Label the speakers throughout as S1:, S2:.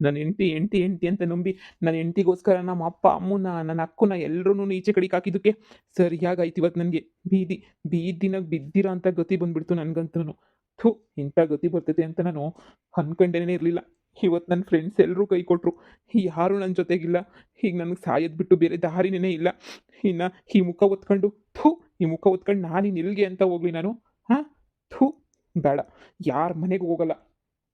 S1: ನನ್ನ ಹೆಂಡತಿ ಅಂತ ನಂಬಿ ನನ್ನ ಹೆಂಡತಿಗೋಸ್ಕರ ನಮ್ಮ ಅಪ್ಪ ಅಮ್ಮನ ನನ್ನ ಅಕ್ಕನ ಎಲ್ಲರೂ ಈಚೆ ಕಡೆಗೆ ಹಾಕಿದ್ದಕ್ಕೆ ಸರಿಯಾಗಾಯ್ತು ಇವತ್ತು ನನಗೆ ಬೀದಿನಾಗ ಬಿದ್ದಿರೋ ಅಂಥ ಗತಿ ಬಂದ್ಬಿಡ್ತು ನನಗಂತೂ. ಥು, ಇಂಥ ಗತಿ ಬರ್ತೈತೆ ಅಂತ ನಾನು ಅನ್ಕೊಂಡೇನೇ ಇರಲಿಲ್ಲ. ಇವತ್ತು ನನ್ನ ಫ್ರೆಂಡ್ಸ್ ಎಲ್ಲರೂ ಕೈ ಕೊಟ್ಟರು. ಯಾರೂ ನನ್ನ ಜೊತೆಗಿಲ್ಲ. ಈಗ ನನಗೆ ಸಾಯೋದು ಬಿಟ್ಟು ಬೇರೆ ದಾರಿನೇ ಇಲ್ಲ. ಇನ್ನು ಈ ಮುಖ ಹೊತ್ಕೊಂಡು, ಥು, ಈ ಮುಖ ಹೊತ್ಕೊಂಡು ನಾನಿನ್ನು ಎಲ್ಲಿಗೆ ಅಂತ ಹೋಗ್ಲಿ ನಾನು? ಹಾಂ, ಥು, ಬೇಡ, ಯಾರ ಮನೆಗೂ ಹೋಗಲ್ಲ.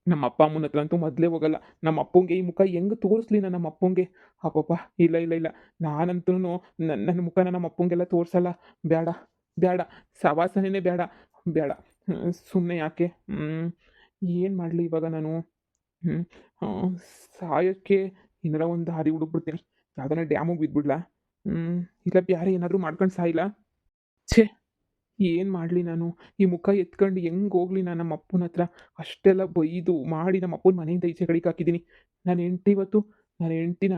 S1: ನಮ್ಮ ಅಪ್ಪ ಅಮ್ಮನ ಹತ್ರ ಅಂತೂ ಮೊದಲೇ ಹೋಗಲ್ಲ. ನಮ್ಮ ಅಪ್ಪಂಗೆ ಈ ಮುಖ ಹೆಂಗೆ ತೋರಿಸ್ಲಿ ನಾನು ನಮ್ಮ ಅಪ್ಪಂಗೆ? ಅಪ್ಪಪ್ಪ, ಇಲ್ಲ ಇಲ್ಲ ಇಲ್ಲ, ನಾನಂತೂ ನನ್ನ ಮುಖನ ನಮ್ಮ ಅಪ್ಪಂಗೆಲ್ಲ ತೋರಿಸಲ್ಲ. ಬೇಡ ಬೇಡ, ಸವಾಸನೇ ಬೇಡ ಬೇಡ. ಸುಮ್ಮನೆ ಯಾಕೆ? ಏನು ಮಾಡಲಿ ಇವಾಗ ನಾನು? ಹ್ಞೂ ಸಾಯೋಕ್ಕೆ ಏನಾರ ಒಂದು ದಾರಿ ಹುಡುಕ್ಬಿಡ್ತೀನಿ. ಯಾವ್ದಾನ ಡ್ಯಾಮಿಗೆ ಬಿದ್ದುಬಿಡ್ಲಾ? ಇಲ್ಲ ಬೇರೆ ಏನಾದರೂ ಮಾಡ್ಕೊಂಡು ಸಾಯ್ಲಾ? ಛೇ, ಏನು ಮಾಡಲಿ ನಾನು? ಈ ಮುಖ ಎತ್ಕೊಂಡು ಹೆಂಗೆ ಹೋಗ್ಲಿ ನಾನು ನಮ್ಮ ಅಪ್ಪನ ಹತ್ರ? ಅಷ್ಟೆಲ್ಲ ಬೈದು ಮಾಡಿ ನಮ್ಮ ಅಪ್ಪನ ಮನೆಯಿಂದ ಈಚೆ ಕಡೆಗೆ ಹಾಕಿದ್ದೀನಿ. ನನ್ನ ಹೆಂಡ್ತಿ ಇವತ್ತು ನನ್ನ ಹೆಂಡ್ತಿನ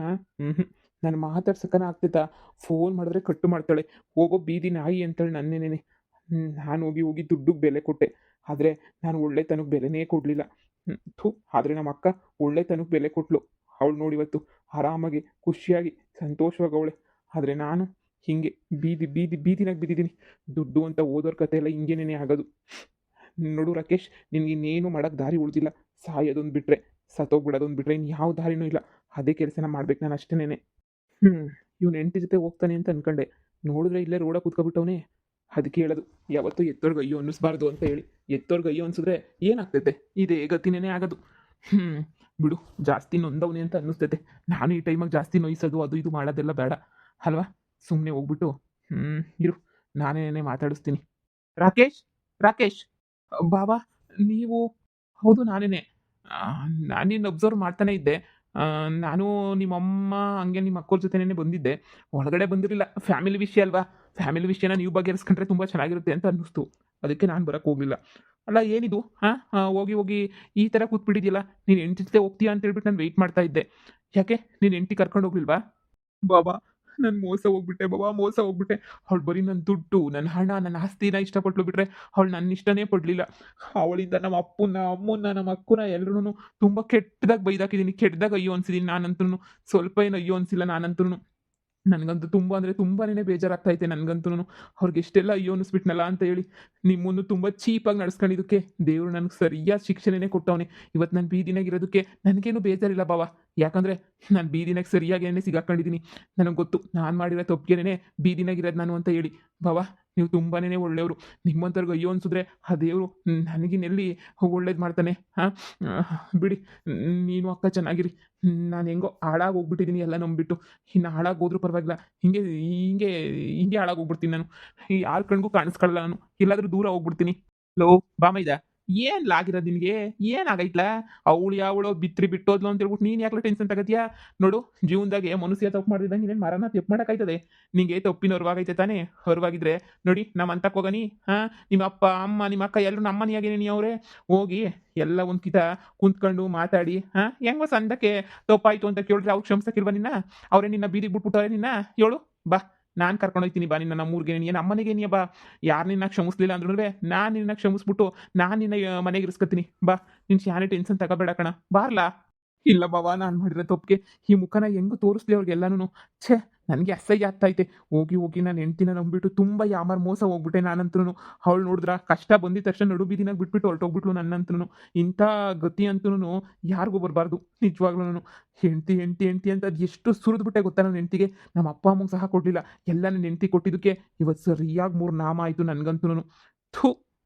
S1: ನಾನು ಮಾತಾಡ್ಸಕ್ಕನ ಆಗ್ತೈತಾ? ಫೋನ್ ಮಾಡಿದ್ರೆ ಕಟ್ಟು ಮಾಡ್ತಾಳೆ. ಹೋಗೋ ಬೀದಿ ನಾಯಿ ಅಂತೇಳಿ ನನ್ನೇನೆ. ನಾನು ಹೋಗಿ ಹೋಗಿ ದುಡ್ಡಿಗೆ ಬೆಲೆ ಕೊಟ್ಟೆ. ಆದರೆ ನಾನು ಒಳ್ಳೆತನಕ್ಕೆ ಬೆಲೆನೇ ಕೊಡಲಿಲ್ಲ. ಥು, ಆದರೆ ನಮ್ಮ ಅಕ್ಕ ಒಳ್ಳೆತನಕ್ಕೆ ಬೆಲೆ ಕೊಟ್ಲು. ಅವಳು ನೋಡಿ ಇವತ್ತು ಆರಾಮಾಗಿ ಖುಷಿಯಾಗಿ ಸಂತೋಷವಾಗಿ. ಆದರೆ ನಾನು ಹೀಗೆ ಬೀದಿನಾಗ ಬಿದ್ದಿದ್ದೀನಿ. ದುಡ್ಡು ಅಂತ ಓದೋರ ಕತೆ ಎಲ್ಲ ಹಿಂಗೇನೇ ಆಗೋದು. ನೋಡು ರಾಕೇಶ್, ನಿನಗೆ ಇನ್ನೇನು ಮಾಡೋಕ್ಕೆ ದಾರಿ ಉಳಿದಿಲ್ಲ. ಸಾಯೋದೊಂದು ಬಿಟ್ಟರೆ, ಸತ್ತೋಗ್ಬಿಡೋದೊಂದು ಬಿಟ್ಟರೆ ಇನ್ನು ಯಾವ ದಾರಿನೂ ಇಲ್ಲ. ಅದೇ ಕೆಲಸನ ಮಾಡ್ಬೇಕು ನಾನು ಅಷ್ಟೇನೆ. ಇವ್ನು ಹೆಂಡತಿ ಜೊತೆ ಹೋಗ್ತಾನೆ ಅಂತ ಅನ್ಕೊಂಡೆ. ನೋಡಿದ್ರೆ ಇಲ್ಲೇ ರೋಡಾಗ ಕೂತ್ಕೊಬಿಟ್ಟವನೇ. ಅದಕ್ಕೆ ಹೇಳೋದು, ಯಾವತ್ತೂ ಎತ್ತೋರ್ಗೆ ಅಯ್ಯೋ ಅನ್ನಿಸ್ಬಾರ್ದು ಅಂತ ಹೇಳಿ. ಎತ್ತೋರ್ಗೆ ಅಯ್ಯೋ ಅನ್ಸಿದ್ರೆ ಏನಾಗ್ತೈತೆ? ಇದೇ ಗತಿನೇ ಆಗೋದು. ಬಿಡು, ಜಾಸ್ತಿ ನೊಂದವನೇ ಅಂತ ಅನ್ನಿಸ್ತೈತೆ. ನಾನು ಈ ಟೈಮಾಗ ಜಾಸ್ತಿ ನೋಯಿಸೋದು ಅದು ಇದು ಮಾಡೋದೆಲ್ಲ ಬೇಡ ಅಲ್ವಾ? ಸುಮ್ಮನೆ ಹೋಗ್ಬಿಟ್ಟು ಇರು, ನಾನೇನೇ ಮಾತಾಡಿಸ್ತೀನಿ. ರಾಕೇಶ್, ರಾಕೇಶ್, ಬಾಬಾ, ನೀವು? ಹೌದು, ನಾನೇನೆ. ನಾನು ನಿನ್ನ ಅಬ್ಸರ್ವ್ ಮಾಡ್ತಾನೆ ಇದ್ದೆ. ನಾನು ನಿಮ್ಮಮ್ಮ ಹಂಗೆ ನಿಮ್ಮ ಅಕ್ಕೋರ ಜೊತೆನೇ ಬಂದಿದ್ದೆ. ಒಳಗಡೆ ಬಂದಿರಲಿಲ್ಲ. ಫ್ಯಾಮಿಲಿ ವಿಷಯ ಅಲ್ವಾ? ಫ್ಯಾಮಿಲಿ ವಿಷಯನ ನೀವು ಬಗೆಹರಿಸ್ಕೊಂಡ್ರೆ ತುಂಬ ಚೆನ್ನಾಗಿರುತ್ತೆ ಅಂತ ಅನ್ನಿಸ್ತು. ಅದಕ್ಕೆ ನಾನು ಬರೋಕ್ಕೆ ಹೋಗಲಿಲ್ಲ. ಅಲ್ಲ ಏನಿದು? ಹಾಂ, ಹೋಗಿ ಹೋಗಿ ಈ ಥರ ಕೂತ್ಬಿಟ್ಟಿದ್ಯಲ್ಲ. ನೀನು ಹೆಂಡ್ತಿ ಜೊತೆ ಹೋಗ್ತೀಯಾ ಅಂತ ಹೇಳ್ಬಿಟ್ಟು ನಾನು ವೆಯ್ಟ್ ಮಾಡ್ತಾ ಇದ್ದೆ. ಯಾಕೆ ನೀನು ಹೆಂಡ್ತಿ ಕರ್ಕೊಂಡು ಹೋಗ್ಲಿಲ್ವಾ? ಬಾಬಾ, ನಾನು ಮೋಸ ಹೋಗ್ಬಿಟ್ಟೆ ಬಾಬಾ, ಮೋಸ ಹೋಗ್ಬಿಟ್ಟೆ. ಅವಳು ಬರೀ ನನ್ನ ದುಡ್ಡು, ನನ್ನ ಹಣ, ನನ್ನ ಆಸ್ತಿನ ಇಷ್ಟಪಟ್ಲು ಬಿಟ್ರೆ ಅವಳು ನನ್ನ ಇಷ್ಟನೇ ಪಡಲಿಲ್ಲ. ಅವಳಿಂದ ನಮ್ಮ ಅಪ್ಪನ್ನ, ಅಮ್ಮನ್ನ, ನಮ್ಮ ಅಕ್ಕನ ಎಲ್ರೂ ತುಂಬ ಕೆಟ್ಟದಾಗಿ ಬೈದಾಕಿದ್ದೀನಿ. ಕೆಟ್ಟದಾಗಿ ಅಯ್ಯೋ ಅನ್ಸಿದ್ದೀನಿ ನಾನಂತೂ. ಸ್ವಲ್ಪ ಏನು ಅಯ್ಯೋ ಅನಿಸಿಲ್ಲ ನಾನಂತೂ. ನನಗಂತೂ ತುಂಬ ಅಂದರೆ ತುಂಬಾನೇ ಬೇಜಾರಾಗ್ತೈತೆ ನನಗಂತೂ. ಅವ್ರಿಗೆ ಎಷ್ಟೆಲ್ಲ ಅಯ್ಯೋ ಅನ್ನಿಸ್ಬಿಟ್ನಲ್ಲ ಅಂತ ಹೇಳಿ. ನಿಮ್ಮನ್ನು ತುಂಬ ಚೀಪಾಗಿ ನಡೆಸ್ಕೊಂಡಿದ್ದಕ್ಕೆ ದೇವರು ನನಗೆ ಸರಿಯಾದ ಶಿಕ್ಷೆನೇ ಕೊಟ್ಟವನೆ. ಇವತ್ತು ನಾನು ಬೀದಿನಾಗಿರೋದಕ್ಕೆ ನನಗೇನು ಬೇಜಾರಿಲ್ಲ ಬಾವ. ಯಾಕಂದರೆ ನಾನು ಬೀದಿನಾಗ ಸರಿಯಾಗೇನೆ ಸಿಗಾಕೊಂಡಿದ್ದೀನಿ. ನನಗೆ ಗೊತ್ತು ನಾನು ಮಾಡಿರೋ ತಪ್ಪಿಗೆನೇ ಬೀದಿನಾಗಿರೋದು ನಾನು ಅಂತ ಹೇಳಿ. ಬಾವ, ನೀವು ತುಂಬಾನೇ ಒಳ್ಳೆಯವರು. ನಿಮ್ಮಂಥವ್ರಿಗೆ ಅಯ್ಯೋ ಅನ್ಸಿದ್ರೆ ಆ ದೇವರು ನನಗಿನ್ನೆಲ್ಲಿ ಒಳ್ಳೇದು ಮಾಡ್ತಾನೆ? ಹಾಂ, ಬಿಡಿ, ನೀನು ಅಕ್ಕ ಚೆನ್ನಾಗಿರಿ. ನಾನು ಹೆಂಗೋ ಹಾಳಾಗಿ ಹೋಗ್ಬಿಟ್ಟಿದ್ದೀನಿ ಎಲ್ಲ ನಂಬಿಟ್ಟು. ಇನ್ನು ಹಾಳಾಗಿ ಹೋದ್ರೂ ಪರವಾಗಿಲ್ಲ. ಹಿಂಗೆ ಹಿಂಗೆ ಹಿಂಗೆ ಹಾಳಾಗಿ ಹೋಗ್ಬಿಡ್ತೀನಿ ನಾನು. ಯಾರ ಕಣ್ಗೂ ಕಾಣಿಸ್ಕೊಳ್ಳಲ್ಲ ನಾನು. ಎಲ್ಲಾದರೂ ದೂರ ಹೋಗ್ಬಿಡ್ತೀನಿ. ಲೋ, ಬಾಮೈದ, ಏನು ಲಾಗಿರೋದು ನಿನಗೆ? ಏನಾಗೈತ್ಲ? ಅವಳು ಯಾವಳೋ ಬಿತ್ರಿ ಬಿಟ್ಟೋದ್ಲು ಅಂತ ಹೇಳ್ಬಿಟ್ಟು ನೀನು ಯಾಕೆ ಟೆನ್ಷನ್ ತಗೋತೀಯಾ? ನೋಡು, ಜೀವನದಾಗೆ ಮನುಷ್ಯ ತಪ್ಪು ಮಾಡಿದಂಗೆ ಇನ್ನೇನು ಮರನ ತಪ್ಪು ಮಾಡೋಕ್ಕಾಯ್ತದೆ? ನಿಂಗೆ ತಪ್ಪಿನ ಹೊರವಾಗೈತೆ ತಾನೇ? ಹೊರವಾಗಿದ್ರೆ ನೋಡಿ ನಮ್ಮ ಅಂತಕ್ಕೆ ಹೋಗನಿ. ಹಾಂ, ನಿಮ್ಮ ಅಪ್ಪ ಅಮ್ಮ ನಿಮ್ಮ ಅಕ್ಕ ಎಲ್ಲರೂ ನಮ್ಮ ಮನೆಯಾಗೇನೆ ನೀ ಅವರೇ. ಹೋಗಿ ಎಲ್ಲ ಒಂದು ಕಿತ ಕುಂತ್ಕೊಂಡು ಮಾತಾಡಿ, ಹಾಂ, ಹೆಂಗೋ ಸಂದಕ್ಕೆ ತಪ್ಪಾಯ್ತು ಅಂತ ಕೇಳಿದ್ರೆ ಅವ್ರು ಕ್ಷಮಿಸಕ್ಕಿಲ್ವ ನಿನ್ನ? ಅವರೇ ನಿನ್ನ ಬೀದಿಗೆ ಬಿಟ್ಬಿಟ್ಟವ್ರೆ ನಿನ್ನ? ಹೇಳು, ಬಾ, ನಾನು ಕರ್ಕೊಂಡು ಹೋಗ್ತೀನಿ ಬಾ ನಿನ್ನ ನಮ್ಮೂರಿಗೆ. ನೀನು ನಮ್ಮನೆಗೆ ನೀ ಬಾ. ಯಾರು ನಿನ್ನ ಕ್ಷಮಿಸ್ಲಿಲ್ಲ ಅಂದ್ರೂ ನಾನು ನಿನ್ನ ಕ್ಷಮಿಸ್ಬಿಟ್ಟು ನಾನು ನಿನ್ನ ಮನೆಗೆ ಇರಿಸ್ಕೊತೀನಿ ಬಾ. ನೀನು ಶಾನೆ ಟೆನ್ಷನ್ ತಗೋಬೇಡ ಕಣ, ಬಾರ್ಲಾ. ಇಲ್ಲ ಬಾವ, ನಾನು ಮಾಡಿರೋ ತಪ್ಪಿಗೆ ಈ ಮುಖನ ಹೆಂಗೆ ತೋರಿಸ್ಲಿ ಅವ್ರಿಗೆಲ್ಲನೂ? ಛೇ, ನನಗೆ ಅಸಹ್ಯ ಆಗ್ತೈತೆ. ಹೋಗಿ ಹೋಗಿ ನಾನು ಹೆಂಡ್ತಿನ ನಂಬಿಟ್ಟು ತುಂಬ ಯಾಮಾರು ಮೋಸ ಹೋಗ್ಬಿಟ್ಟೆ ನಾನಂತೂ. ಅವಳು ನೋಡಿದ್ರ ಕಷ್ಟ ಬಂದಿದ ತಕ್ಷಣ ನಡು ಬೀದಿನಾಗ ಬಿಟ್ಬಿಟ್ಟು ಹೊರಟೋಗ್ಬಿಟ್ಲು ನನ್ನಂತೂ. ಇಂಥ ಗತಿ ಅಂತೂ ಯಾರಿಗೂ ಬರಬಾರ್ದು ನಿಜವಾಗ್ಲೂ. ಹೆಂಡ್ತಿ ಅಂತ ಅದು ಎಷ್ಟು ಸುರಿದ್ಬಿಟ್ಟೆ ಗೊತ್ತಾ ನನ್ನ ಹೆಂಡ್ತಿಗೆ? ನಮ್ಮ ಅಪ್ಪ ಅಮ್ಮಂಗೆ ಸಹ ಕೊಡಲಿಲ್ಲ. ಎಲ್ಲ ನನ್ನ ಹೆಂಡ್ತಿ ಕೊಟ್ಟಿದ್ದಕ್ಕೆ ಇವತ್ತು ಸರಿಯಾಗಿ 3 ನಾಮ ಆಯಿತು ನನಗಂತೂ. ಥು,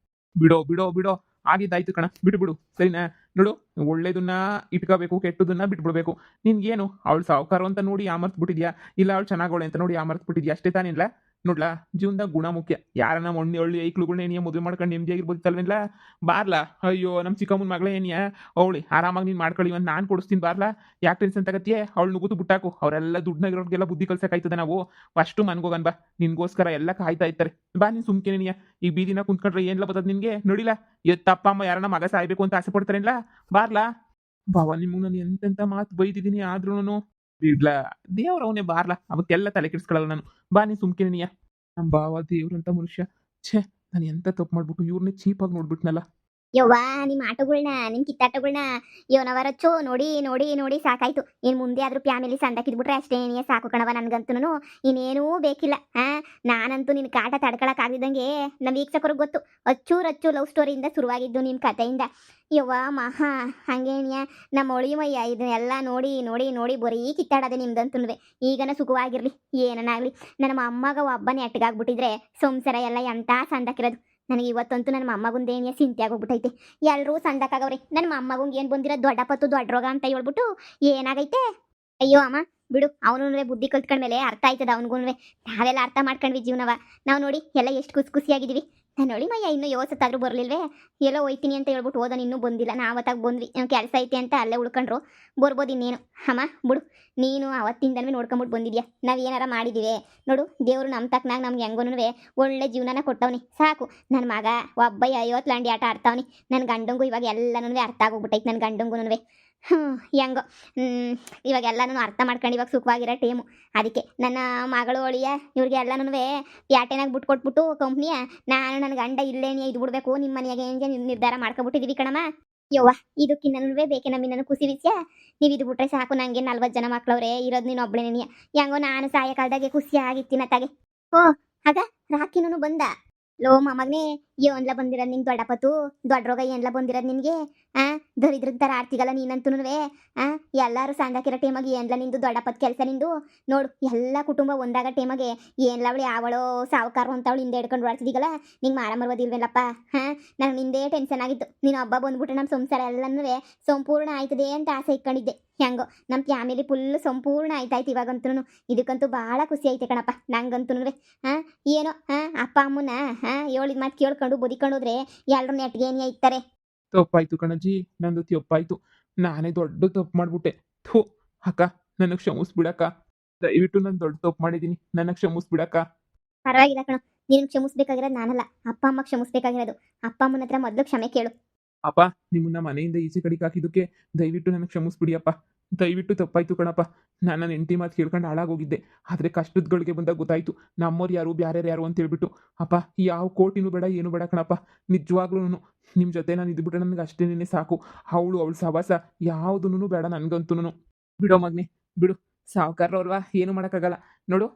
S1: ಬಿಡೋ ಬಿಡೋ ಬಿಡೋ, ಆಗಿದ್ದಾಯ್ತು ಕಣ, ಬಿಡು ಸರಿನಾ? ನೋಡು, ಒಳ್ಳೇದನ್ನ ಇಟ್ಕೋಬೇಕು, ಕೆಟ್ಟದನ್ನ ಬಿಟ್ಬಿಡ್ಬೇಕು. ನಿನ್ಗೇನು ಅವಳು ಸಾವುಕಾರ ಅಂತ ನೋಡಿ ಯಾಮರ್ಸ್ಬಿಟ್ಟಿದ್ಯಾ? ಇಲ್ಲ ಅವಳು ಚೆನ್ನಾಗವಳೆ ಅಂತ ನೋಡಿ ಯಾಮರ್ಸ್ಬಿಟ್ಟಿದ್ಯಾ? ಅಷ್ಟೇ ತಾನಿಲ್ಲ. ನೋಡ್ಲಾ, ಜೀವನದಾಗ ಗುಣ ಮುಖ್ಯ. ಯಾರನ್ನ ಮೊಣ್ಣೆ ಒಳ್ಳೆ ಐಕ್ಳುಗಳನ್ನ ಏನಿಯ ಮದುವೆ ಮಾಡ್ಕೊಂಡು ನೆಮ್ಮದಿಯಾಗಿರ್ಬೋದಿತ್ತಲ್ವೇನ್ಲ? ಬಾರ್ಲಾ. ಅಯ್ಯೋ, ನಮ್ಮ ಚಿಕ್ಕಮ್ಮನ ಮಗಳೇ ಏನಿಯ ಅವಳಿ ಆರಾಮಾಗಿ ನೀನು ಮಾಡ್ಕೊಳ್ಳಿ ಅಂತ ನಾನು ಕೊಡಿಸ್ತೀನಿ ಬಾರ್ಲಾ. ಯಾಕೆ ಟೆನ್ಷನ್ ತಗತ್ತೀಯ? ಅವಳು ನುಗ್ಗುತ್ತು ಬಿಟ್ಟಾಕು. ಅವರೆಲ್ಲ ದುಡ್ಡನ್ನಾಗಿರೋರಿಗೆಲ್ಲ ಬುದ್ಧಿ ಕಲ್ಸಕ್ಕಾಯ್ತದೆ ನಾವು. ಫಸ್ಟು ಮನ್ಗೋಗನ್ ಬಾ. ನಿನ್ಗೋಸ್ಕರ ಎಲ್ಲ ಕಾಯ್ತಾ ಇರ್ತಾರೆ. ಬಾ, ನೀನು ಸುಮ್ಕೆನೆನಿಯ. ಈ ಬೀದಿನ ಕುಂತ್ಕೊಂಡ್ರೆ ಏನ್ಲ ಬರ್ತದೆ ನಿನಗೆ? ನೋಡಿಲ್ಲ, ಎತ್ತಪ್ಪ ಅಮ್ಮ ಯಾರನ್ನ ಮಗ ಸಾಯ್ಬೇಕು ಅಂತ ಆಸೆ ಪಡ್ತಾರೇನ್ಲ? ಬಾರ್ಲಾ. ಬಾವ, ನಿಮ್ಗೆ ನಾನು ಎಂತೆಂಥ ಮಾತು ಬೈದಿದ್ದೀನಿ ಆದ್ರೂನು ಬಿಡ್ಲಾ? ದೇವ್ರ ಅವನೇ, ಬಾರ್ಲಾ. ಅವಕ್ಕೆಲ್ಲ ತಲೆ ಕೆಡಿಸ್ಕೊಳ್ಳಲ್ಲ ನಾನು. ಬಾ, ನೀನು ಸುಮ್ಕಿನಿಯ. ನಮ್ಮ ಬಾವ ದೇವ್ರಂತ ಮನುಷ್ಯ. ಛೇ, ನಾನು ಎಂತ ತಪ್ಪು ಮಾಡ್ಬಿಟ್ಟು ಇವ್ರನ್ನೇ ಚೀಪಾಗಿ ನೋಡ್ಬಿಟ್ನಲ್ಲ.
S2: ಯವ್ವ ನಿಮ್ಮ ಆಟೋಗಳ್ನ ನಿಮ್ ಕಿತ್ತಾಟಗಳನ್ನ ಯೋನವರಚ್ಚು ನೋಡಿ ನೋಡಿ ನೋಡಿ ಸಾಕಾಯ್ತು. ಇನ್ ಮುಂದೆ ಆದ್ರೂ ಫ್ಯಾಮಿಲಿ ಸಂದಕ್ಕಿದ್ಬಿಟ್ರೆ ಅಷ್ಟೇ ನೀ ಸಾಕು ಕಣವ ನನ್ಗಂತೂನು. ಇನ್ನೇನೂ ಬೇಕಿಲ್ಲ. ನಾನಂತೂ ನಿನ್ ಕಾಟ ತಡ್ಕೊಳಕ್ ಆಗಿದ್ದಂಗೆ ನಮ್ ವೀಕ್ಷಕರಿಗೆ ಗೊತ್ತು. ಅಚ್ಚು ಲವ್ ಸ್ಟೋರಿಯಿಂದ ಶುರುವಾಗಿದ್ದು ನಿನ್ ಕಥೆಯಿಂದ. ಯವ್ವ ಮಹಾ ಹಂಗೇನಿಯ ನಮ್ಮ ಒಳಿಮಯ್ಯ ಇದನ್ನೆಲ್ಲ ನೋಡಿ ನೋಡಿ ನೋಡಿ ಬರೀ ಕಿತ್ತಾಡದೆ ನಿಮ್ದಂತುನುವೆ. ಈಗನ ಸುಖವಾಗಿರ್ಲಿ ಏನನ್ನಾಗ್ಲಿ. ನನ್ನ ಮೊಮ್ಮಗ ಒಬ್ಬನೇ ಅಟ್ಟಗಾಗ್ಬಿಟ್ಟಿದ್ರೆ ಸಂಸಾರ ಎಲ್ಲ ಎಂತ ಸಂದಕ್ಕಿರೋದು. ನನಗೆ ಇವತ್ತಂತೂ ನನ್ನ ಮೊಮ್ಮಗುಂದೇನಿಯ ಚಿಂತೆ ಆಗೋಗ್ಬಿಟ್ಟೈತೆ. ಎಲ್ಲರೂ ಸಂದಕ್ಕಾಗವ್ರೆ. ನನ್ನ ಮೊಮ್ಮಗುಂಗೆ ಏನು ಬಂದಿರೋ ದೊಡ್ಡ ಪತ್ತು ದೊಡ್ಡ ರೋಗ ಅಂತ ಹೇಳ್ಬಿಟ್ಟು ಏನಾಗೈತೆ. ಅಯ್ಯೋ ಅಮ್ಮ ಬಿಡು, ಅವನು ಬುದ್ಧಿ ಕಲ್ತ್ಕೊಂಡ್ಮೇಲೆ ಅರ್ಥ ಆಯ್ತದ ಅವನಿಗೂ. ನಾವೆಲ್ಲ ಅರ್ಥ ಮಾಡ್ಕೊಂಡ್ವಿ ಜೀವನವ. ನಾವು ನೋಡಿ ಎಲ್ಲ ಎಷ್ಟು ಖುಷಿಯಾಗಿದ್ದೀವಿ. ನಾನು ನೋಡಿ ಮಯ್ಯ ಇನ್ನೂ ಯೋಸತ್ತಾದ್ರೂ ಬರಲಿಲ್ವೇ. ಎಲ್ಲೋ ಹೋಯ್ತೀನಿ ಅಂತ ಹೇಳ್ಬಿಟ್ಟು ಹೋದನು, ಇನ್ನೂ ಬಂದಿಲ್ಲ. ನಾವತ್ತಾಗ ಬಂದ್ವಿ, ಕೆಲಸ ಐತೆ ಅಂತ ಅಲ್ಲೇ ಉಳ್ಕೊಂಡ್ರು. ಬರ್ಬೋದು ಇನ್ನೇನು. ಅಮ್ಮ ಬಿಡು, ನೀನು ಅವತ್ತಿಂದನೂ ನೋಡ್ಕೊಂಬಿಟ್ಟು ಬಂದಿದ್ಯಾ. ನಾವು ಏನಾರ ಮಾಡಿದ್ದೀವಿ ನೋಡು. ದೇವರು ನಮ್ಮ ತಕ್ಕನಾಗ ನಮ್ಗೆ ಹೆಂಗೋನು ಒಳ್ಳೆ ಜೀವನನ ಕೊಟ್ಟವನಿ ಸಾಕು. ನನ್ನ ಮಗ ಒಬ್ಬ 50 ಲಾಂಡಿ ಆಟ ಆಡ್ತಾವನಿ. ನನ್ನ ಗಂಡಂಗೂ ಇವಾಗ ಎಲ್ಲನೂ ಅರ್ಥ ಆಗೋಗ್ಬಿಟ್ಟೈತೆ. ನನ್ನ ಗಂಡಂಗೂ ಹೆಂಗೋ ಇವಾಗೆಲ್ಲನೂ ಅರ್ಥ ಮಾಡ್ಕೊಂಡು ಇವಾಗ ಸುಖವಾಗಿರೋ ಟೈಮು. ಅದಕ್ಕೆ ನನ್ನ ಮಗಳು ಒಳಿಯ ಇವ್ರಿಗೆ ಎಲ್ಲನೂ ಪ್ಯಾಟೆನಾಗ ಬಿಟ್ಕೊಟ್ಬಿಟ್ಟು ಕಂಪ್ನಿಯ ನಾನು ನನ್ನ ಗಂಡ ಇಲ್ಲೇನೇ ಇದು ಬಿಡ್ಬೇಕು ನಿಮ್ಮ ಮನೆಯಾಗೆ ನಿರ್ಧಾರ ಮಾಡ್ಕೊಬಿಟ್ಟಿದೀವಿ ಕಣಮ್ಮ. ಯವ್ವ ಇದಕ್ಕಿನ್ನೂ ಬೇಕೆ ನಮ್ಮಿನ್ನೂ ಖುಷಿ ವಿಷಯ. ನೀವು ಇದು ಬಿಟ್ರೆ ಸಾಕು. ನನಗೆ 40 ಜನ ಮಕ್ಳವ್ರೆ ಇರೋದು, ನೀನು ಒಬ್ಳೇನೇನಿಯ. ಹೆಂಗೋ ನಾನು ಸಾಯ ಕಾಲದಾಗೆ ಖುಷಿಯಾಗಿತ್ತೀನಿ ತಾಗೆ. ಓ ಆಗ ರಾಕಿನೂ ಬಂದ. ಲೋ ಮೊಮ್ಮಗನೇ ಏನ್ಲ ಬಂದಿರೋದು ನಿಂಗೆ ದೊಡ್ಡಪತ್ತು ದೊಡ್ಡ ರೋಗ ಏನ್ಲ ಬಂದಿರೋದು ನಿನಗೆ. ದರಿದ್ರದ ಥರ ಆಡ್ತಿಗಲ್ಲ ನೀನಂತೂನುವೆ. ಎಲ್ಲರೂ ಸಂದಾಕಿರೋ ಟೈಮಾಗಿ ಏನ್ಲ ನಿಂದು ದೊಡ್ಡಪತ್ತು ಕೆಲಸ ನಿಂದು. ನೋಡು ಎಲ್ಲ ಕುಟುಂಬ ಒಂದಾಗ ಟೈಮಾಗೆ ಏನ್ಲ ಅವಳು ಯಾವಳೋ ಸಾವುಕಾರು ಅಂತ ಅವಳು ಹಿಂದೆ ಹಿಡ್ಕೊಂಡು ಓಡ್ತಿದ್ದೀಗಲ್ಲ. ನಿಂಗೆ ಮಾರಮರ್ವದಿಲ್ವೇನಪ್ಪ. ನನಗೆ ನಿಂದೇ ಟೆನ್ಷನ್ ಆಗಿತ್ತು. ನೀನು ಹಬ್ಬ ಬಂದ್ಬಿಟ್ಟು ನಮ್ಮ ಸಂಸಾರ ಎಲ್ಲನೂ ಸಂಪೂರ್ಣ ಆಯ್ತದೆ ಅಂತ ಆಸೆ ಇಟ್ಕೊಂಡಿದ್ದೆ. ಹೆಂಗೋ ನಮ್ಮ ಫ್ಯಾಮಿಲಿ ಫುಲ್ ಸಂಪೂರ್ಣ ಆಯ್ತಾಯ್ತು ಇವಾಗಂತೂ. ಇದಕ್ಕಂತೂ ಭಾಳ ಖುಷಿ ಐತೆ ಕಣಪ್ಪ ನಂಗಂತೂ. ಏನೋ ಅಪ್ಪ ಅಮ್ಮನ ಹೇಳಿದ ಮಾತು ಕೇಳ್ಕೊಂಡು ಬದುಕೊಂಡು ಹೋದ್ರೆ ಎಲ್ಲರೂ ನೆಟ್ಗೇನಿ ಇರ್ತಾರೆ.
S1: ತಪ್ಪಾಯ್ತು ಕಣಜ್ಜಿ, ನಂದು ತಪ್ಪಾಯ್ತು. ನಾನೇ ದೊಡ್ಡ ತಪ್ಪು ಮಾಡ್ಬಿಟ್ಟೆ. ಥೂ ಅಕ್ಕ, ನನಗೆ ಕ್ಷಮಿಸ್ಬಿಡಕ್ಕ. ದಯವಿಟ್ಟು ನಾನು ದೊಡ್ಡ ತಪ್ಪು ಮಾಡಿದ್ದೀನಿ, ನನಗೆ ಕ್ಷಮಿಸ್ಬಿಡಕ್ಕ.
S2: ಪರವಾಗಿಲ್ಲ ಕಣೋ, ನೀನು ಕ್ಷಮಿಸ್ಬೇಕಾಗಿರೋದು ನಾನಲ್ಲ, ಅಪ್ಪ ಅಮ್ಮ ಕ್ಷಮಿಸ್ಬೇಕಾಗಿರೋದು. ಅಪ್ಪ ಅಮ್ಮನ ಹತ್ರ ಮೊದಲು ಕ್ಷಮೆ ಕೇಳು.
S1: ಅಪ್ಪ, ನಿಮ್ಮನ್ನ ಮನೆಯಿಂದ ಈಚೆ ಕಡೆಗೆ ಹಾಕಿದ್ದಕ್ಕೆ ದಯವಿಟ್ಟು ನನಗೆ ಕ್ಷಮಿಸ್ಬಿಡಿ ಅಪ್ಪ. ದಯವಿಟ್ಟು ತಪ್ಪಾಯ್ತು ಕಣಪ್ಪ. ನಾನು ನನ್ನ ಹೆಂಡತಿ ಮಾತು ಕೇಳ್ಕೊಂಡು ಹಾಳಾಗೋಗಿದ್ದೆ. ಆದರೆ ಕಷ್ಟದಗಳಿಗೆ ಬಂದಾಗ ಗೊತ್ತಾಯ್ತು ನಮ್ಮವ್ರು ಯಾರು ಬ್ಯಾರೆ ಯಾರು ಅಂತ ಹೇಳ್ಬಿಟ್ಟು. ಅಪ್ಪ, ಯಾವ ಕೋಟಿನೂ ಬೇಡ ಏನು ಬೇಡ ಕಣಪ್ಪ. ನಿಜವಾಗ್ಲೂ ನಿಮ್ಮ ಜೊತೆ ನಾನು ಇದ್ಬಿಟ್ರೆ ನನಗೆ ಅಷ್ಟೇನೇ ಸಾಕು. ಅವಳು ಸವಾಸ ಯಾವುದೂ ಬೇಡ ನನಗಂತೂ. ಬಿಡೋ ಮಗನೇ ಬಿಡು. ಸಾವುಕಾರವ್ರಲ್ವಾ, ಏನು ಮಾಡೋಕ್ಕಾಗಲ್ಲ. ನೋಡು,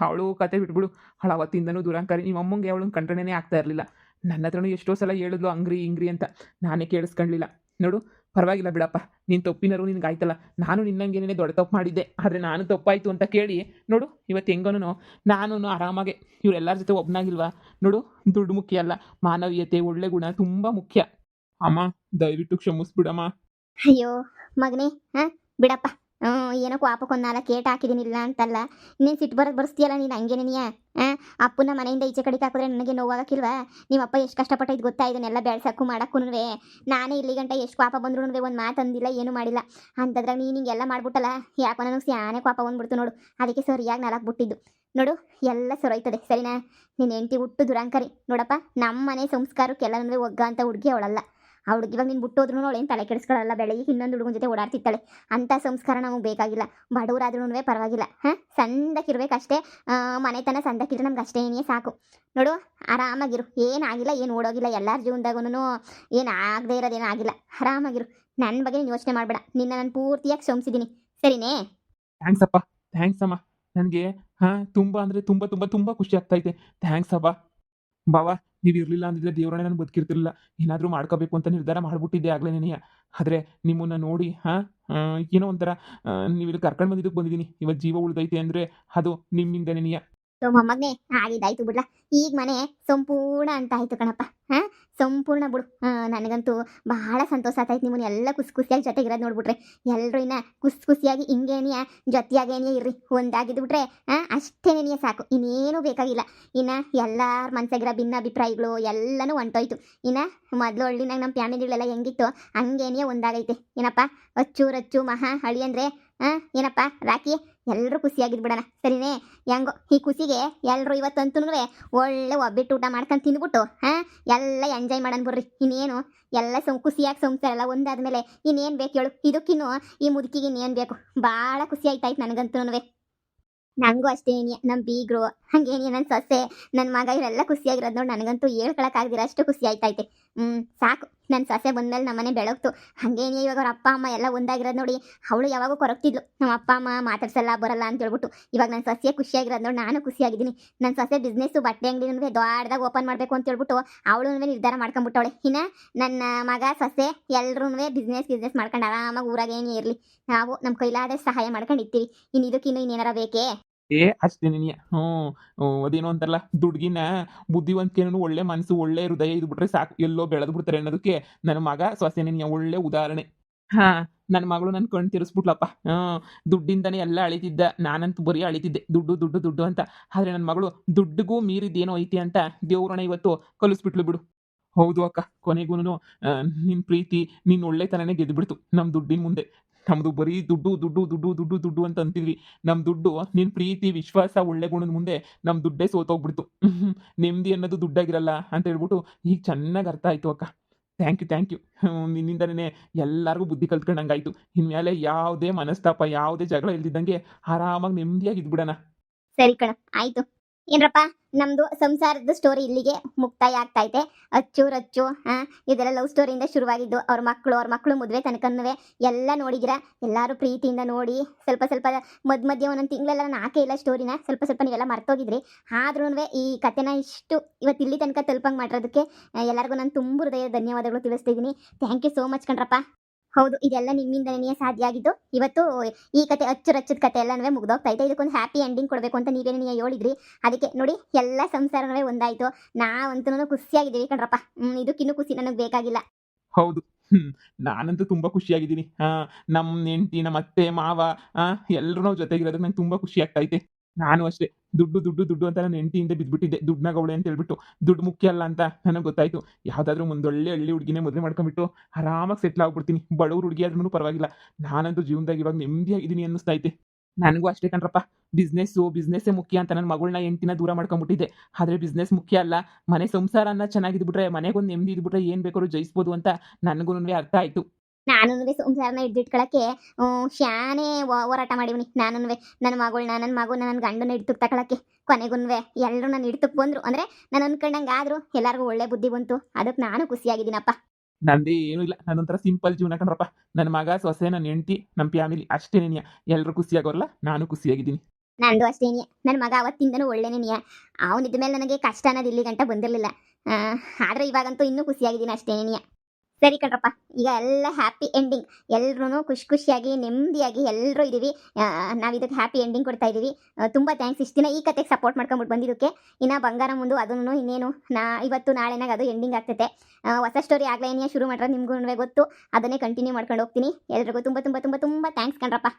S1: ಅವಳು ಕತೆ ಬಿಟ್ಬಿಡು. ಅವಳು ಅವತ್ತಿಂದನೂ ದುರಂಕಾರಿ. ನಿಮ್ಮ ಅಮ್ಮಂಗೆ ಅವಳನ್ನ ಕಂಡ್ರೇ ಆಗ್ತಾ ಇರಲಿಲ್ಲ. ನನ್ನ ಹತ್ರನೂ ಎಷ್ಟೋ ಸಲ ಹೇಳಿದ್ಲು ಅಂಗ್ರಿ ಹಿಂಗ್ರಿ ಅಂತ. ನಾನೇ ಕೇಳಿಸ್ಕೊಳ್ಳಿಲ್ಲ. ನೋಡು, ಪರವಾಗಿಲ್ಲ ಬಿಡಪ್ಪ. ನೀನು ತಪ್ಪಿನರು ನಿನ್ಗೆ ಆಯ್ತಲ್ಲ. ನಾನು ನಿನ್ನಂಗೇನೇ ದೊಡ್ಡ ತಪ್ಪು ಮಾಡಿದ್ದೆ. ಆದರೆ ನಾನು ತಪ್ಪಾಯಿತು ಅಂತ ಕೇಳಿ ನೋಡು, ಇವತ್ತು ಹೆಂಗೋನು ನಾನು ಆರಾಮಾಗೆ ಇವರೆಲ್ಲರ ಜೊತೆ ಒಬ್ಬನಾಗಿಲ್ವಾ. ನೋಡು, ದುಡ್ಡು ಮುಖ್ಯ ಅಲ್ಲ, ಮಾನವೀಯತೆ ಒಳ್ಳೆ ಗುಣ ತುಂಬ ಮುಖ್ಯ. ಅಮ್ಮ, ದಯವಿಟ್ಟು ಕ್ಷಮಿಸ್ಬಿಡಮ್ಮ.
S2: ಅಯ್ಯೋ ಮಗನೇ, ಬಿಡಪ್ಪ. ಏನೋ ಕೋಪಕ್ಕೊಂದು 4 ಏಟು ಹಾಕಿದ್ದೀನಿಲ್ಲ ಅಂತಲ್ಲ. ನೀನು ಸಿಟ್ಟು ಬರ್ಸ್ತೀಯಲ್ಲ ನೀನು ಹಂಗೇನೇನಿಯ. ಅಪ್ಪನ ಮನೆಯಿಂದ ಈಚೆ ಕಡೆಗೆ ಹಾಕಿದ್ರೆ ನನಗೆ ನೋವಾಗಕ್ಕಿಲ್ವಾ. ನಿಮ್ಮಪ್ಪ ಎಷ್ಟು ಕಷ್ಟಪಟ್ಟೈದು ಗೊತ್ತಾ ಇದನ್ನೆಲ್ಲ ಬೆಳ್ಸಕ್ಕೂ ಮಾಡೋಕ್ಕೂ. ನಾನೇ ಇಲ್ಲಿ ಗಂಟ ಎಷ್ಟು ಕೋಪ ಬಂದ್ರು ಒಂದು ಮಾತು ಅಂದಿಲ್ಲ, ಏನೂ ಮಾಡಿಲ್ಲ. ಅಂಥದ್ರಾಗ ನೀನು ಹಿಂಗೆಲ್ಲ ಮಾಡ್ಬಿಟ್ಟಲ್ಲ, ಯಾಕೋ ನನಗೆ ಸ್ಯಾನೆ ಕೋಪ ಬಂದ್ಬಿಡ್ತು ನೋಡು. ಅದಕ್ಕೆ ಸರಿಯಾಗಿ ನಾಲ್ಕು ಬಿಟ್ಟಿದ್ದು. ನೋಡು, ಎಲ್ಲ ಸರೋಯ್ತದೆ ಸರಿನಾ. ನೀನು ಹೆಂಡತಿ ಹುಟ್ಟು ದುರಂಕರಿ ನೋಡಪ್ಪ. ನಮ್ಮ ಮನೆ ಸಂಸ್ಕಾರಕ್ಕೆಲ್ಲನೂ ಒಗ್ಗ ಅಂತ ಹುಡುಗಿ ಅವಳಲ್ಲ. ಆ ಹುಡುಗಿ ಇವಾಗ ನೀನು ಬಿಟ್ಟೋದ್ರೂ ಅವಳೇನು ತಲೆ ಕೆಡಿಸ್ಕೊಳ್ಳಲ್ಲ. ಬೆಳಗ್ಗೆ ಇನ್ನೊಂದು ಹುಡುಗನ ಜೊತೆ ಓಡಾಡ್ತಿರ್ತಾಳೆ. ಅಂಥ ಸಂಸ್ಕಾರ ನಮಗೆ ಬೇಕಾಗಿಲ್ಲ. ಬಡವರಾದ್ರೂ ಪರವಾಗಿಲ್ಲ, ಸಂದಕ್ಕಿರ್ಬೇಕಷ್ಟೇ. ಮನೆತನ ಸಂದಕ್ಕಿದ್ರೆ ನಮ್ಗೆ ಅಷ್ಟೇ ಏನೇ ಸಾಕು. ನೋಡು, ಆರಾಮಾಗಿರು. ಏನಾಗಿಲ್ಲ, ಏನು ಓಡೋಗಿಲ್ಲ. ಎಲ್ಲರ ಜೀವನದಾಗೂ ಏನು ಆಗದೆ ಇರೋದೇನೂ ಆಗಿಲ್ಲ. ಆರಾಮಾಗಿರು. ನನ್ನ ಬಗ್ಗೆ ನೀನು ಯೋಚನೆ ಮಾಡಬೇಡ. ನಿನ್ನ ನಾನು ಪೂರ್ತಿಯಾಗಿ ಕ್ಷಮಿಸಿದ್ದೀನಿ ಸರಿನೇ.
S1: ಥ್ಯಾಂಕ್ಸ್ ಅಪ್ಪ, ಥ್ಯಾಂಕ್ಸ್ ಅಮ್ಮ. ನನಗೆ ತುಂಬ ಅಂದರೆ ತುಂಬ ತುಂಬ ತುಂಬ ಖುಷಿ ಆಗ್ತೈತೆ. ಥ್ಯಾಂಕ್ಸ್ ಅಪ್ಪ. ಬಾವ, ನೀವು ಇರಲಿಲ್ಲ ಅಂದಿದ್ರೆ ದೇವರನ್ನೇ ನಾನು ಬದುಕಿರ್ತಿರಲಿಲ್ಲ. ಏನಾದರೂ ಮಾಡ್ಕೋಬೇಕು ಅಂತ ನಿರ್ಧಾರ ಮಾಡಿಬಿಟ್ಟಿದ್ದೆ ಆಗಲೇ ನೆನೆಯ. ಆದರೆ ನಿಮ್ಮನ್ನು ನೋಡಿ ಏನೋ ಒಂಥರ ನೀವು ಇಲ್ಲಿ ಕರ್ಕೊಂಡು ಬಂದಿದ್ದಕ್ಕೆ ಬಂದಿದ್ದೀನಿ. ಇವತ್ತು ಜೀವ ಉಳಿದೈತೆ ಅಂದರೆ ಅದು ನಿಮ್ಮಿಂದ ನೆನೆಯ.
S2: ಮೊಮ್ಮಗನೇ ಆಗಿದ್ದಾಯ್ತು ಬಿಡ್ಲ. ಈಗ ಮನೆ ಸಂಪೂರ್ಣ ಅಂತ ಆಯ್ತು ಕಣಪ್ಪ. ಸಂಪೂರ್ಣ ಬಿಡು. ನನಗಂತೂ ಬಹಳ ಸಂತೋಷ ಆಯ್ತು. ನಿಮ್ಮನ್ನ ಎಲ್ಲ ಖುಷಿಯಾಗಿ ಜೊತೆಗಿರೋದು ನೋಡ್ಬಿಟ್ರೆ. ಎಲ್ಲರೂ ಇನ್ನ ಖುಷಿಯಾಗಿ ಹಿಂಗೇನಿಯ ಜೊತೆಯಾಗೇನಿಯ ಇರ್ರಿ. ಒಂದಾಗಿದ್ದು ಬಿಟ್ರೆ ಅಷ್ಟೇನೇನಿಯ ಸಾಕು. ಇನ್ನೇನು ಬೇಕಾಗಿಲ್ಲ. ಇನ್ನು ಎಲ್ಲರ ಮನಸ್ಸಾಗಿರೋ ಭಿನ್ನಾಭಿಪ್ರಾಯಗಳು ಎಲ್ಲನೂ ಹೊಂಟೋಯ್ತು. ಇನ್ನು ಮೊದಲು ಹಳ್ಳಿನಾಗ ನಮ್ಮ ಫ್ಯಾಮಿಲಿಗಳೆಲ್ಲ ಹೆಂಗಿತ್ತು ಹಂಗೇನಿಯ ಒಂದಾಗೈತೆ. ಏನಪ್ಪ ಅಚ್ಚು ಮಹಾ ಹಳಿ ಅಂದರೆ ಏನಪ್ಪ ರಾಕಿ, ಎಲ್ಲರೂ ಖುಷಿಯಾಗಿದ್ಬಿಡೋಣ ಸರಿನೇ. ಹೆಂಗೋ ಈ ಖುಷಿಗೆ ಎಲ್ಲರೂ ಇವತ್ತಂತೂ ಒಳ್ಳೆ ಒಬ್ಬಿಟ್ಟು ಊಟ ಮಾಡ್ಕೊಂಡು ತಿಂದ್ಬಿಟ್ಟು ಎಲ್ಲ ಎಂಜಾಯ್ ಮಾಡೋಣ ಬರ್ರಿ. ಇನ್ನೇನು ಎಲ್ಲ ಖುಷಿಯಾಗಿ ಸಂಸಾರ ಎಲ್ಲ ಒಂದಾದ್ಮೇಲೆ ಇನ್ನೇನು ಬೇಕು ಹೇಳು. ಇದಕ್ಕಿನ್ನು ಈ ಮುದುಕಿಗೆ ಇನ್ನೇನು ಬೇಕು. ಭಾಳ ಖುಷಿ ಆಯ್ತಾಯ್ತು ನನಗಂತೂ. ನನಗೂ ಅಷ್ಟೇ ಏನಿಯ, ನಮ್ಮ ಬೀಗರು ಹಾಗೇನಿಯ, ನನ್ನ ಸೊಸೆ, ನನ್ನ ಮಗ ಇವರೆಲ್ಲ ಖುಷಿಯಾಗಿರೋದು ನೋಡಿ ನನಗಂತೂ ಹೇಳ್ಕೊಳಕ್ಕಾಗ್ದಿರ ಅಷ್ಟು ಖುಷಿ ಆಯ್ತೈತೆ. ಸಾಕು ನನ್ನ ಸೊಸೆ ಬಂದ್ಮೇಲೆ ನಮ್ಮನೆ ಬೆಳಗ್ತು. ಹಾಗೇನೆ ಇವಾಗ ಅವ್ರ ಅಪ್ಪ ಅಮ್ಮ ಎಲ್ಲ ಒಂದಾಗಿರೋದು ನೋಡಿ ಅವಳು ಯಾವಾಗೂ ಕೊರಗ್ತಿದ್ಲು, ನಮ್ಮ ಅಪ್ಪ ಅಮ್ಮ ಮಾತಾಡ್ಸಲ್ಲ ಬರಲ್ಲ ಅಂತ ಹೇಳ್ಬಿಟ್ಟು. ಇವಾಗ ನನ್ನ ಸೊಸೆ ಖುಷಿಯಾಗಿರೋದು ನೋಡಿ ನಾನು ಖುಷಿಯಾಗಿದ್ದೀನಿ. ನನ್ನ ಸೊಸೆ ಬಿಸ್ನೆಸ್ಸು ಬಟ್ಟೆ ಅಂಗಡಿನೂ ದೊಡ್ಡದಾಗಿ ಓಪನ್ ಮಾಡಬೇಕು ಅಂತ ಹೇಳ್ಬಿಟ್ಟು ಅವಳು ನಿರ್ಧಾರ ಮಾಡ್ಕೊಂಬಿಟ್ಟವಳೆ. ಇನ್ನು ನನ್ನ ಮಗ ಸೊಸೆ ಎಲ್ಲರೂ ಬಿಸ್ನೆಸ್ ಮಾಡ್ಕೊಂಡು ಆರಾಮಾಗಿ ಊರಾಗ ಏನೇ ಇರಲಿ, ನಾವು ನಮ್ಮ ಕೈಲಾದ ಸಹಾಯ ಮಾಡ್ಕೊಂಡು ಇರ್ತೀವಿ. ಇನ್ನು ಇದಕ್ಕಿನ್ನು ಇನ್ನೇನಾರ ಬೇಕೇ?
S1: ಅಷ್ಟೇ ನೀನಿಯ ಅದೇನೋ ಅಂತಾರಲ್ಲ, ದುಡ್ಗಿನ ಬುದ್ಧಿವಂತಿಕೆನೂ ಒಳ್ಳೆ ಮನಸ್ಸು ಒಳ್ಳೆ ಹೃದಯ ಇದು ಬಿಟ್ರೆ ಸಾಕು, ಎಲ್ಲೋ ಬೆಳೆದು ಬಿಡ್ತಾರೆ ಅನ್ನೋದಕ್ಕೆ ನನ್ನ ಮಗ ಸೊಸೆನೇ ಒಳ್ಳೆ ಉದಾಹರಣೆ. ಹಾ, ನನ್ನ ಮಗಳು ನನ್ನ ಕಣ್ ತಿರ್ಸ್ಬಿಟ್ಲಪ್ಪ. ದುಡ್ಡಿಂದನೇ ಎಲ್ಲ ಅಳಿತಿದ್ದ, ನಾನಂತೂ ಬರೀ ಅಳಿತಿದ್ದೆ ದುಡ್ಡು ದುಡ್ಡು ದುಡ್ಡು ಅಂತ. ಆದ್ರೆ ನನ್ನ ಮಗಳು ದುಡ್ಡಿಗೂ ಮೀರಿದ್ದೇನೋ ಐತಿ ಅಂತ ದೇವ್ರಣ ಇವತ್ತು ಕಲಿಸ್ಬಿಟ್ಲು ಬಿಡು. ಹೌದು ಅಕ್ಕ, ಕೊನೆಗೂನು ನಿನ್ ಪ್ರೀತಿ, ನಿನ್ ಒಳ್ಳೆತನನೇ ಗೆದ್ದುಬಿಡ್ತು ನಮ್ಮ ದುಡ್ಡಿನ ಮುಂದೆ. ನಮ್ದು ಬರೀ ದುಡ್ಡು ದುಡ್ಡು ದುಡ್ಡು ದುಡ್ಡು ದುಡ್ಡು ಅಂತ ಅಂತಿದ್ವಿ. ನಮ್ಮ ದುಡ್ಡು ನಿನ್ ಪ್ರೀತಿ ವಿಶ್ವಾಸ ಒಳ್ಳೆ ಗುಣದ ಮುಂದೆ ನಮ್ಮ ದುಡ್ಡೇ ಸೋತೋಗ್ಬಿಡ್ತು. ನೆಮ್ಮದಿ ಅನ್ನೋದು ದುಡ್ಡಾಗಿರಲ್ಲ ಅಂತ ಹೇಳ್ಬಿಟ್ಟು ಈಗ ಚೆನ್ನಾಗಿ ಅರ್ಥ ಆಯ್ತು ಅಕ್ಕ. Thank you. ನಿನ್ನಿಂದನೇ ಎಲ್ಲರಿಗೂ ಬುದ್ಧಿ ಕಲ್ತ್ಕೊಂಡಂಗಾಯ್ತು. ಇನ್ಮೇಲೆ ಯಾವುದೇ ಮನಸ್ತಾಪ ಯಾವುದೇ ಜಗಳ ಇಲ್ದಿದ್ದಂಗೆ ಆರಾಮಾಗಿ ನೆಮ್ಮದಿಯಾಗಿ ಇದ್ಬಿಡೋಣ.
S2: ಸರಿ ಕಣ, ಆಯ್ತು. ಏನ್ರಪ್ಪ, ನಮ್ದು ಸಂಸಾರದ ಸ್ಟೋರಿ ಇಲ್ಲಿಗೆ ಮುಕ್ತಾಯ ಆಗ್ತೈತೆ. ಅಚ್ಚು ರಚ್ಚು ಇದೆಲ್ಲ ಲವ್ ಸ್ಟೋರಿಯಿಂದ ಶುರುವಾಗಿದ್ದು. ಅವ್ರ ಮಕ್ಕಳು ಮದುವೆ ತನಕನೂ ಎಲ್ಲ ನೋಡಿದಿರಾ. ಎಲ್ಲರೂ ಪ್ರೀತಿಯಿಂದ ನೋಡಿ ಸ್ವಲ್ಪ ಮಧ್ಯ ಒಂದೊಂದು ತಿಂಗಳೆಲ್ಲ ನಾನು ಹಾಕೇ ಇಲ್ಲ ಸ್ಟೋರಿನ. ಸ್ವಲ್ಪ ನೀವೆಲ್ಲ ಮರ್ತೋಗಿದ್ರಿ. ಆದ್ರೂ ಈ ಕಥೆನ ಇಷ್ಟು ಇವತ್ತು ಇಲ್ಲಿ ತನಕ ತಲುಪಂಗೆ ಮಾಡಿರೋದಕ್ಕೆ ಎಲ್ಲರಿಗೂ ನಾನು ತುಂಬ ಹೃದಯ ಧನ್ಯವಾದಗಳು ತಿಳಿಸ್ತಿದ್ದೀನಿ. ಥ್ಯಾಂಕ್ ಯು ಸೋ ಮಚ್ ಕಣ್ರಪ್ಪ. ಹೌದು, ಇದೆಲ್ಲ ನಿಮ್ಮಿಂದನೇ ಸಾಧ್ಯ ಆಗಿದ್ದು. ಇವತ್ತು ಈ ಕತೆ ಅಚ್ಚುರಚ್ಚದ ಕತೆ ಎಲ್ಲನೂ ಮುಗ್ದೋಗ್ತೈತೆ. ಇದಕ್ಕೊಂದು ಹ್ಯಾಪಿ ಎಂಡಿಂಗ್ ಕೊಡಬೇಕು ಅಂತ ನೀವೇನೇ ಹೇಳಿದ್ರಿ. ಅದಕ್ಕೆ ನೋಡಿ ಎಲ್ಲ ಸಂಸಾರವೇ ಒಂದಾಯಿತು. ನಾವಂತೂ ಖುಷಿಯಾಗಿದ್ದೀವಿ ಕಣ್ರಪ್ಪ. ಇದಕ್ಕಿನ್ನೂ ಖುಷಿ ನನಗೆ ಬೇಕಾಗಿಲ್ಲ.
S1: ಹೌದು. ನಾನಂತೂ ತುಂಬಾ ಖುಷಿಯಾಗಿದ್ದೀನಿ. ನಮ್ಮ ಹೆಂಡತಿ, ನಮ್ಮ ಅತ್ತೆ, ಮಾವ ಎಲ್ಲರೂ ನಾವು ಜೊತೆಗಿರೋದಕ್ಕೆ ನಂಗೆ ತುಂಬಾ ಖುಷಿ ಆಗ್ತೈತೆ. ನಾನು ಅಷ್ಟೇ ದುಡ್ಡು ದುಡ್ಡು ದುಡ್ಡು ಅಂತ ನನ್ನ ಹೆಂಡತಿಯಿಂದ ಬಿದ್ದುಬಿಟ್ಟಿದ್ದೆ. ದುಡ್ನಾಗವಳೆ ಅಂತ ಹೇಳ್ಬಿಟ್ಟು. ದುಡ್ಡು ಮುಖ್ಯ ಅಲ್ಲ ಅಂತ ನನಗೆ ಗೊತ್ತಾಯ್ತು. ಯಾವುದಾದ್ರೂ ಒಂದೊಳ್ಳೆ ಹಳ್ಳಿ ಹುಡುಗಿನೇ ಮದುವೆ ಮಾಡ್ಕೊಂಡ್ಬಿಟ್ಟು ಆರಾಮಾಗಿ ಸೆಟ್ಲ್ ಆಗ್ಬಿಡ್ತೀನಿ. ಬಡವ್ರ ಹುಡುಗಿ ಆದ್ರೂ ಪರವಾಗಿಲ್ಲ. ನಾನಂತೂ ಜೀವನದಾಗ ಇವಾಗ ನೆಮ್ಮದಿಯಾಗಿದ್ದೀನಿ ಅನ್ನಿಸ್ತೈತೆ. ನನಗೂ ಅಷ್ಟೇ ಕಣ್ರಪ್ಪ. ಬಿಸ್ನೆಸ್ಸೇ ಮುಖ್ಯ ಅಂತ ನನ್ನ ಮಗಳನ್ನ ಹೆಂಡ್ತಿನ ದೂರ ಮಾಡ್ಕೊಂಡ್ಬಿಟ್ಟಿದ್ದೆ. ಆದರೆ ಬಿಸ್ನೆಸ್ ಮುಖ್ಯ ಅಲ್ಲ, ಮನೆ ಸಂಸಾರ ಅನ್ನ ಚೆನ್ನಾಗಿದ್ಬಿಟ್ರೆ, ಮನೆಗೊಂದು ನೆಮ್ಮದಿ ಇದ್ಬಿಟ್ರೆ ಏನು ಬೇಕಾದ್ರೂ ಜಯಿಸ್ಬೋದು ಅಂತ ನನಗೂ ಅರ್ಥ ಆಯಿತು.
S2: ನಾನು ಸಂಸಾರನ ಹಿಡ್ದಿಟ್ಕೊಳಕ್ಕೆ ಶಾನೆ ಹೋರಾಟ ಮಾಡಿವ್ನಿ. ನಾನು ನನ್ನ ಮಗುನ ನನ್ನ ಗಂಡನ ಹಿಡ್ತಕ್ಕೆ ತಗೊಳಕ್ಕೆ ಕೊನೆಗೂ ಎಲ್ಲರೂ ನನ್ನ ಹಿಡ್ತಕ್ಕೆ ಬಂದರು. ಅಂದರೆ ನಾನು ಅನ್ಕೊಂಡಂಗೆ ಆದರೂ ಎಲ್ಲರಿಗೂ ಒಳ್ಳೆ ಬುದ್ಧಿ ಬಂತು. ಅದಕ್ಕೆ ನಾನು ಖುಷಿಯಾಗಿದ್ದೀನಪ್ಪ.
S1: ನಂದೇನು ಇಲ್ಲ, ನಾನೊಂಥರ ಸಿಂಪಲ್ ಜೀವನ ಕಣ್ರಪ್ಪ. ನನ್ನ ಮಗ ಸೊಸೆ, ನನ್ನ ಹೆಂಡತಿ, ನಮ್ಮ ಫ್ಯಾಮಿಲಿ ಅಷ್ಟೇನೇನಿಯ. ಎಲ್ಲರೂ ಖುಷಿಯಾಗೋರಲ್ಲ, ನಾನು ಖುಷಿಯಾಗಿದ್ದೀನಿ.
S2: ನಂದು ಅಷ್ಟೇನಿಯ. ನನ್ನ ಮಗ ಅವತ್ತಿಂದನೂ ಒಳ್ಳೆನೇನಿಯ. ಅವನಿದ್ದ ಮೇಲೆ ನನಗೆ ಕಷ್ಟ ಅನ್ನೋದು ಇಲ್ಲಿ ಗಂಟ ಬಂದಿರಲಿಲ್ಲ. ಆದರೆ ಇವಾಗಂತೂ ಇನ್ನೂ ಖುಷಿಯಾಗಿದ್ದೀನಿ ಅಷ್ಟೇನಿಯ. ಸರಿ ಕಣ್ರಪ್ಪ, ಈಗ ಎಲ್ಲ ಹ್ಯಾಪಿ ಎಂಡಿಂಗ್. ಎಲ್ಲರೂ ಖುಷಿಯಾಗಿ ನೆಮ್ಮದಿಯಾಗಿ ಎಲ್ಲರೂ ಇದ್ದೀವಿ. ನಾವು ಇದಕ್ಕೆ ಹ್ಯಾಪಿ ಎಂಡಿಂಗ್ ಕೊಡ್ತಾ ಇದ್ದೀವಿ. ತುಂಬ ಥ್ಯಾಂಕ್ಸ್ ಇಷ್ಟು ದಿನ ಈ ಕತೆಗೆ ಸಪೋರ್ಟ್ ಮಾಡ್ಕೊಂಬಿಟ್ಟು ಬಂದಿದ್ದಕ್ಕೆ. ಇನ್ನು ಬಂಗಾರ ಮುಂದೆ ಅದನ್ನು ಇನ್ನೇನು ಇವತ್ತು ನಾಳೆನಾಗ ಅದು ಎಂಡಿಂಗ್ ಆಗ್ತೈತೆ. ಹೊಸ ಸ್ಟೋರಿ ಆಗಲೇ ಶುರು ಮಾಡ್ರೆ ನಿಮಗೂ ಗೊತ್ತು. ಅದನ್ನೇ ಕಂಟಿನ್ಯೂ ಮಾಡ್ಕೊಂಡು ಹೋಗ್ತೀನಿ. ಎಲ್ರಿಗೂ ತುಂಬ ತುಂಬ ತುಂಬ ತುಂಬ ಥ್ಯಾಂಕ್ಸ್ ಕಣ್ರಪ್ಪ.